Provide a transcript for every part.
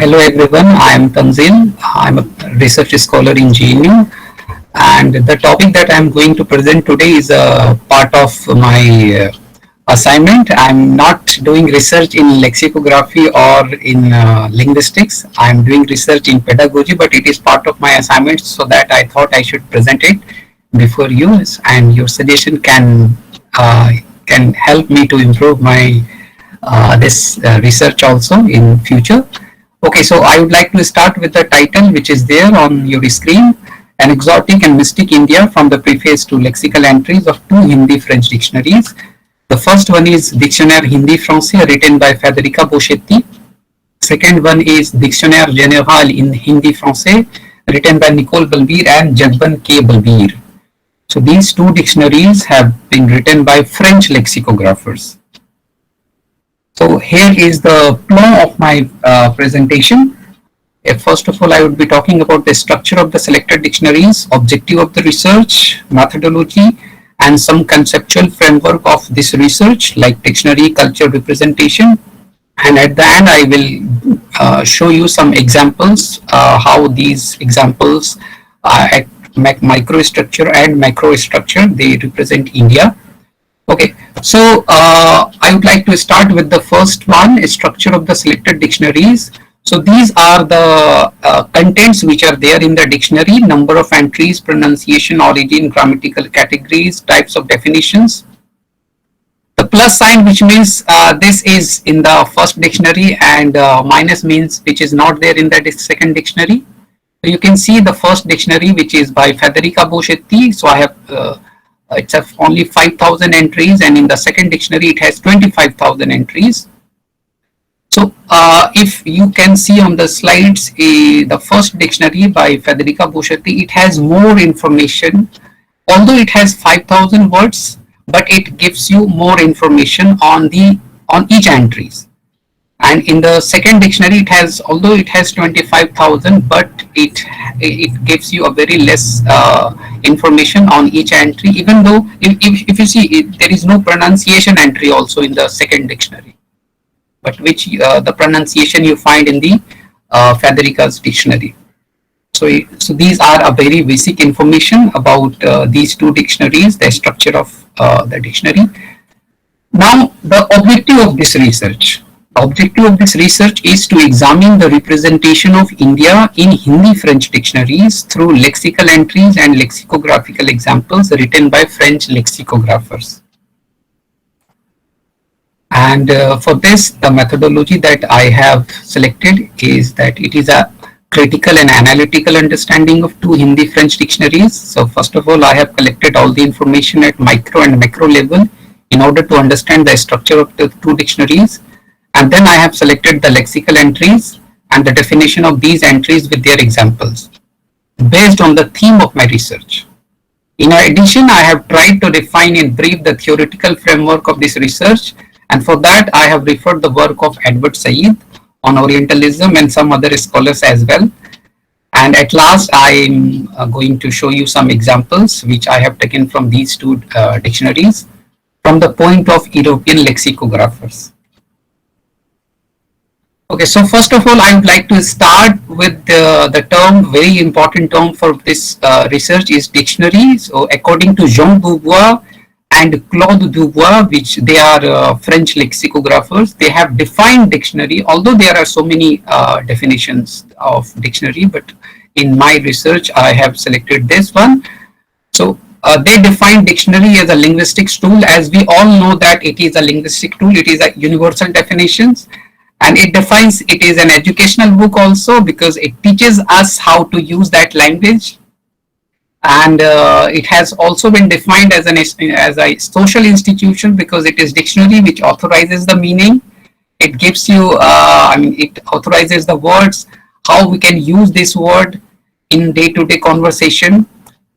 Hello everyone, I am Tanzil. I'm a research scholar in GNU, and the topic that I'm going to present today is a part of my assignment. I'm not doing research in lexicography or in linguistics. I'm doing research in pedagogy, but it is part of my assignment, so that I thought I should present it before you, and your suggestion can help me to improve my this research also in future. Okay, so I would like to start with the title which is there on your screen, An Exotic and Mystic India from the Preface to Lexical Entries of two Hindi French dictionaries. The first one is Dictionnaire Hindi Français written by Federica Boschetti. Second one is Dictionnaire Général in Hindi Français written by Nicole Balbir and Jagban K. Balbir. So these two dictionaries have been written by French lexicographers. So here is the flow of my presentation. First of all, I would be talking about the structure of the selected dictionaries, objective of the research, methodology, and some conceptual framework of this research like dictionary culture representation. And at the end, I will show you some examples, how these examples at microstructure and macrostructure, they represent India. Okay, so I would like to start with the first one, structure of the selected dictionaries. So these are the contents which are there in the dictionary: number of entries, pronunciation, origin, grammatical categories, types of definitions. The plus sign, which means this is in the first dictionary, and minus means which is not there in the second dictionary. So you can see the first dictionary, which is by Federica Boschetti. So I have it's only 5,000 entries, and in the second dictionary it has 25,000 entries. So if you can see on the slides, the first dictionary by Federica Boschetti, it has more information. Although it has 5,000 words, but it gives you more information on each entries. And in the second dictionary, it has, although it has 25,000, but it gives you a very less information on each entry. Even though if you see, there is no pronunciation entry also in the second dictionary, but which the pronunciation you find in the Federica's dictionary. So these are a very basic information about these two dictionaries, the structure of the dictionary. Now, the objective of this research. The objective of this research is to examine the representation of India in Hindi French dictionaries through lexical entries and lexicographical examples written by French lexicographers. And for this, the methodology that I have selected is that it is a critical and analytical understanding of two Hindi French dictionaries. So first of all, I have collected all the information at micro and macro level in order to understand the structure of the two dictionaries. And then I have selected the lexical entries and the definition of these entries with their examples based on the theme of my research. In addition, I have tried to define in brief the theoretical framework of this research, and for that I have referred the work of Edward Said on Orientalism and some other scholars as well. And at last, I am going to show you some examples which I have taken from these two dictionaries from the point of European lexicographers. Okay, so first of all, I would like to start with the term, very important term for this research is dictionary. So according to Jean Dubois and Claude Dubois, which they are French lexicographers, they have defined dictionary, although there are so many definitions of dictionary, but in my research, I have selected this one. So they define dictionary as a linguistics tool. As we all know that it is a linguistic tool, it is a universal definitions. And it defines it is an educational book also because it teaches us how to use that language. And it has also been defined as a social institution because it is dictionary which authorizes the meaning. It gives you, it authorizes the words, how we can use this word in day-to-day conversation.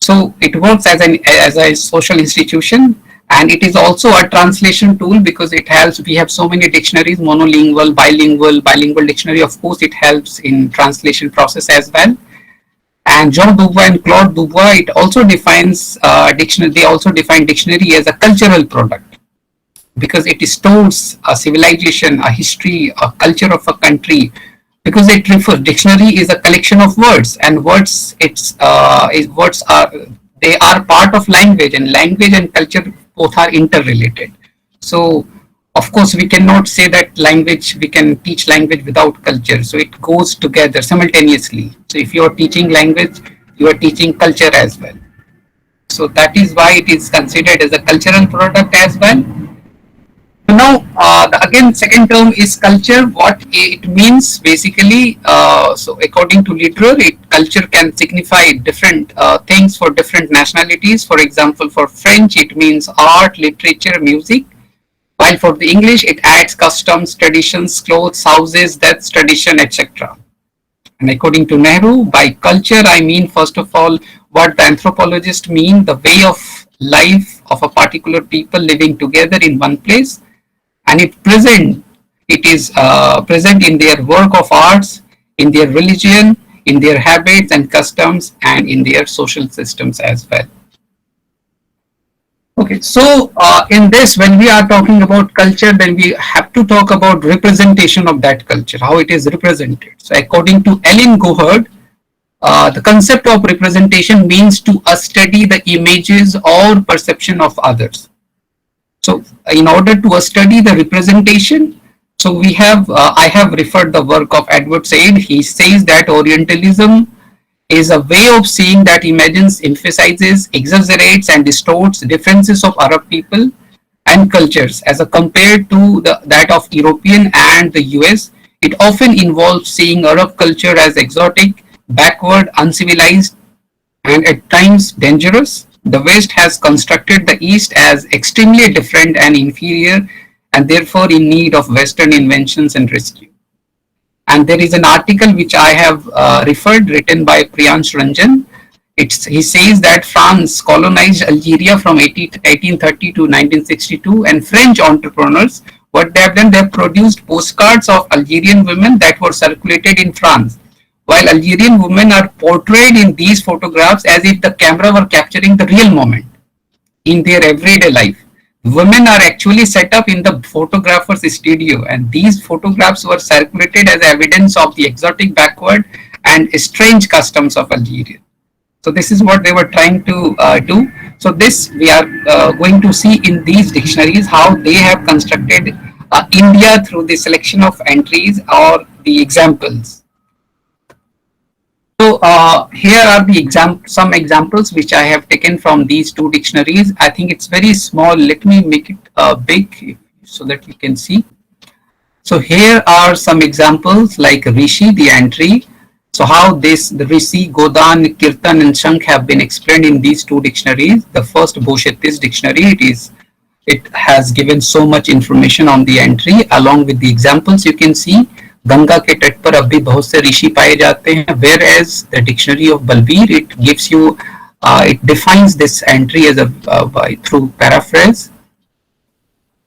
So it works as a social institution. And it is also a translation tool because it helps. We have so many dictionaries, monolingual, bilingual dictionary. Of course, it helps in translation process as well. And Jean Dubois and Claude Dubois, it also defines dictionary. They also define dictionary as a cultural product because it stores a civilization, a history, a culture of a country because it refers, dictionary is a collection of words, and words, words are, they are part of language, and language and culture both are interrelated. So of course we cannot say that language, we can teach language without culture, so it goes together simultaneously. So if you are teaching language, you are teaching culture as well. So that is why it is considered as a cultural product as well. So now, again, second term is culture. What it means basically, so according to literal, culture can signify different things for different nationalities. For example, for French, it means art, literature, music. While for the English, it adds customs, traditions, clothes, houses, deaths, tradition, etc. And according to Nehru, by culture, I mean, first of all, what the anthropologists mean, the way of life of a particular people living together in one place, and it is present in their work of arts, in their religion, in their habits and customs, and in their social systems as well. Okay, so in this, when we are talking about culture, then we have to talk about representation of that culture, how it is represented. So according to Ellen Gohard, the concept of representation means to study the images or perception of others. So in order to study the representation, so we have, I have referred the work of Edward Said. He says that Orientalism is a way of seeing that imagines, emphasizes, exaggerates, and distorts differences of Arab people and cultures as compared to that of European and the US. It often involves seeing Arab culture as exotic, backward, uncivilized, and at times dangerous. The West has constructed the East as extremely different and inferior, and therefore in need of Western inventions and rescue. And there is an article which I have referred, written by Priyansh Ranjan. He says that France colonized Algeria from 1830 to 1962, and French entrepreneurs, what they have done, they have produced postcards of Algerian women that were circulated in France. While Algerian women are portrayed in these photographs as if the camera were capturing the real moment in their everyday life. Women are actually set up in the photographer's studio, and these photographs were circulated as evidence of the exotic, backward, and strange customs of Algeria. So this is what they were trying to do. So this we are going to see in these dictionaries, how they have constructed India through the selection of entries or the examples. So here are the some examples which I have taken from these two dictionaries. I think it's very small. Let me make it big so that you can see. So here are some examples like Rishi, the entry. So how the Rishi, Godan, Kirtan, and Shankh have been explained in these two dictionaries. The first Boshetis dictionary, it has given so much information on the entry along with the examples. You can see Ganga के तट पर अब भी बहुत से ऋषि पाए जाते हैं, whereas the dictionary of Balbir, it gives you it defines this entry as through paraphrase.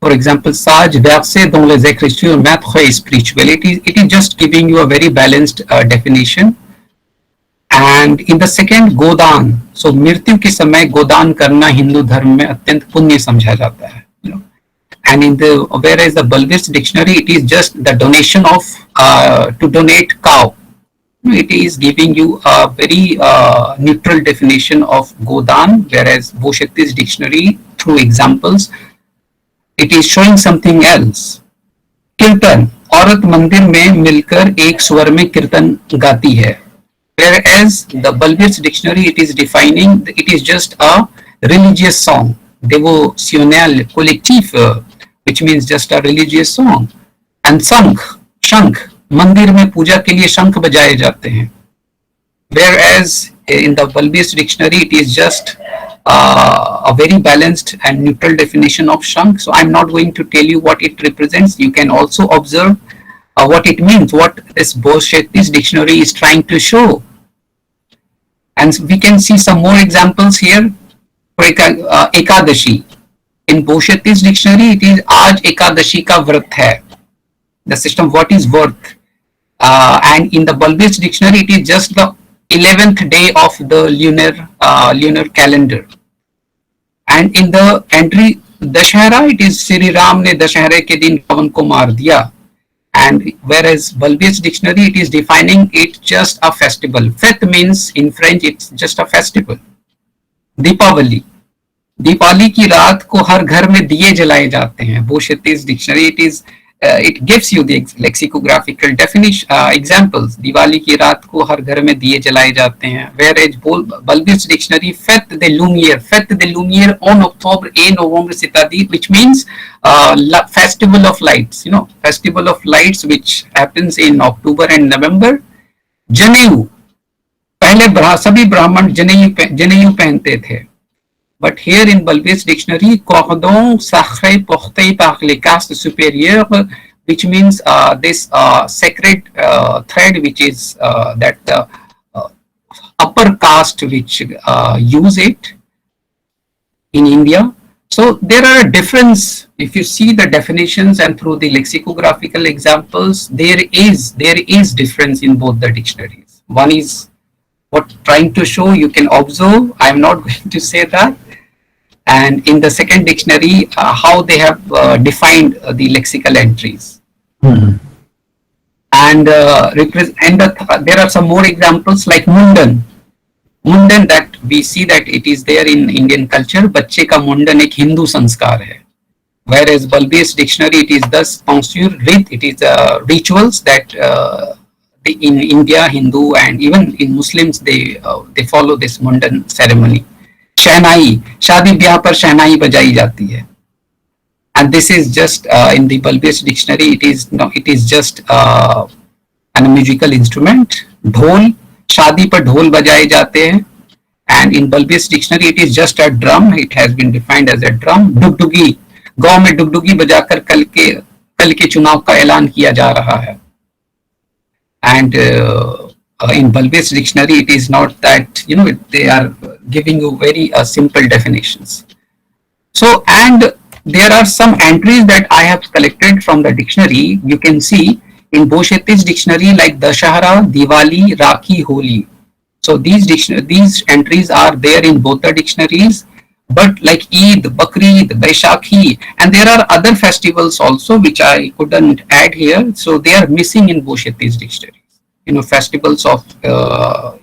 For example, Saj verset dans les écritures maîtres spirituality, it is just giving you a very balanced definition. And in the second, Godan, so मृत्यु के समय गोदान करना हिंदू धर्म में अत्यंत पुण्य समझा जाता है. And in the, whereas the Balbir's dictionary, it is just the donation of to donate cow. It is giving you a very neutral definition of Godan, whereas Boshetti's dictionary, through examples, it is showing something else. Kirtan, औरत मंदिर में मिलकर एक स्वर में कीर्तन गाती है. Whereas the Balbir's dictionary, it is defining, it is just a religious song, devotionnel collectif, which means just a religious song. And Shankh, मंदिर में पूजा के लिए शंख बजाए जाते हैं. Whereas in the Balbir's dictionary, it is just a very balanced and neutral definition of Shankh. So I'm not going to tell you what it represents. You can also observe what it means, what this Boshetti's dictionary is trying to show. And we can see some more examples here. For Ekadashi, in Boshetti's dictionary, it is आज एकादशी का व्रत है. The system, what is worth? And in the Balbir's dictionary, it is just the 11th day of the lunar calendar. And in the entry Dashahara, it is Sri Ram ने दशहरे के दिन रावण को मार दिया. And whereas Bulbius dictionary, it is defining it just a festival. Fête means in French, it's just a festival. Deepawali, Deepawali की रात को हर घर में दिए जलाए जाते हैं. Boshetti's dictionary, it gives you the lexicographical definition examples. Diwali की रात को हर घर में दिए जलाए जाते हैं. Whereas Bulbius dictionary, fête de lumière on Octobre et Novembre c'est-à-dire, which means festival of lights, festival of lights which happens in October and November. जनेऊ, पहले सभी ब्राह्मण जनेऊ पहनते थे. But here in Bulbius dictionary, cordon sacré porté par les castes supérieures, which means this sacred thread, which is that upper caste which use it in India. So there are a difference. If you see the definitions and through the lexicographical examples, there is difference in both the dictionaries. One is what trying to show, you can observe. I am not going to say that. And in the second dictionary, how they have defined the lexical entries. Mm-hmm. And there are some more examples like mundan. Mundan, that we see that it is there in Indian culture. बच्चे का मुंडन एक हिंदू संस्कार है. Whereas Bulbius dictionary, it is thus pensure, it is rituals that in India, Hindu and even in Muslims, they follow this mundan ceremony. शहनाई, शादी ब्याह पर शहनाई बजाई जाती है. And this is just in the Bulbius dictionary, it is just a musical instrument. ढोल, शादी पर ढोल बजाए जाते हैं. And in Bulbius dictionary, it is just a drum. It has been defined as a drum. डुगडुगी, गांव में डुगडुगी बजाकर कल के चुनाव का ऐलान किया जा रहा है. And in Bulbius dictionary, it is not that, they are giving you very simple definitions. So, and there are some entries that I have collected from the dictionary. You can see in Boshetti's dictionary like Dashahara, Diwali, Rakhi, Holi. So these entries are there in both the dictionaries. But like Eid, Bakrid, Baishakhi, and there are other festivals also which I couldn't add here. So they are missing in Boshetti's dictionary. Festivals of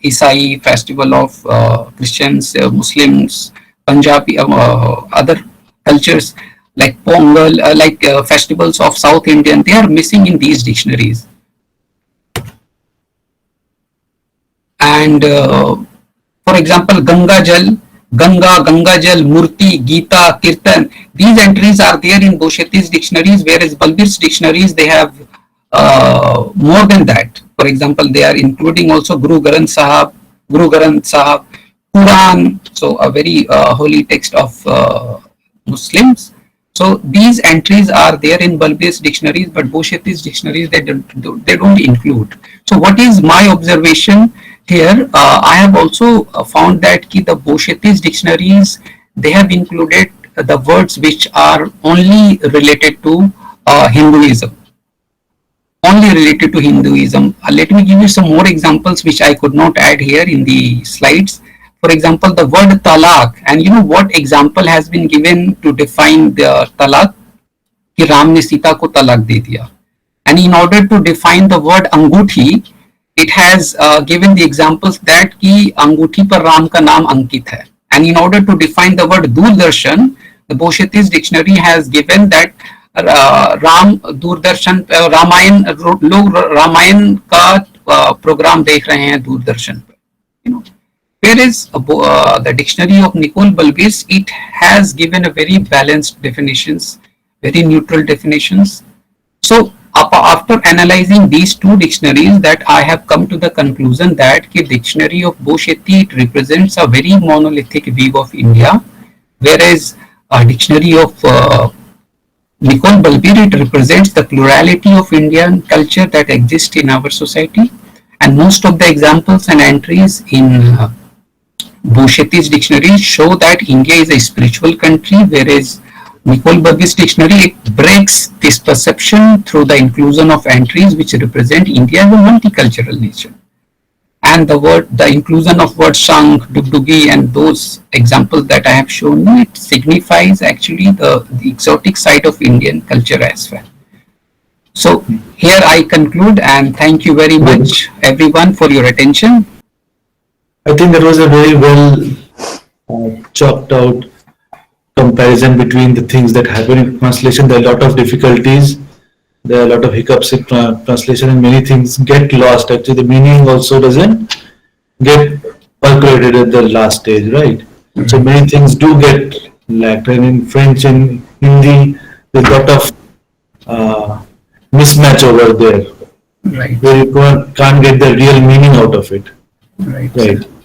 Isai, festival of Christians, Muslims, Punjabi, other cultures like Pongal, festivals of South Indian, they are missing in these dictionaries. And for example, Ganga Jal, Murti, Gita, Kirtan, these entries are there in Boshetti's dictionaries, whereas Bulbius dictionaries, they have more than that. For example, they are including also Guru Granth Sahib, Quran, so a very holy text of Muslims. So these entries are there in Bulbius dictionaries, but Boshetti's dictionaries, they don't include. So what is my observation here? I have also found that the Boshetti's dictionaries, they have included the words which are only related to Hinduism. Let me give you some more examples which I could not add here in the slides. For example, the word talaq, and what example has been given to define the talaq? कि राम ने सीता को तलाक दे दिया. And in order to define the word अंगूठी, it has given the examples that कि अंगूठी पर राम का नाम अंकित है. And in order to define the word Doordarshan, the Boshetti's dictionary has given that Doordarshan लोग रामायण का प्रोग्राम देख रहे हैं दूरदर्शन पर. Whereas the dictionary of Nicole Bulbius, it has given a very balanced definitions, very neutral definitions. So after analyzing these two dictionaries, that I have come to the conclusion that the dictionary of Boshetti, it represents a very monolithic view of India, whereas a dictionary of Nicole Bulbius, it represents the plurality of Indian culture that exists in our society. And most of the examples and entries in Boshetti's dictionary show that India is a spiritual country, whereas Nicole Bulbius' dictionary, it breaks this perception through the inclusion of entries which represent India as a multicultural nation. And the inclusion of words Shang, Dugdugi, and those examples that I have shown you, it signifies actually the exotic side of Indian culture as well. So here I conclude, and thank you very much, everyone, for your attention. I think that was a very well chalked out comparison between the things that happen in translation. There are a lot of difficulties. There are a lot of hiccups in translation, and many things get lost. Actually, the meaning also doesn't get percolated at the last stage, right? So many things do get lacked. And in French and Hindi, there's a lot of uh, mismatch over there, Right, where you can't get the real meaning out of it, right. right?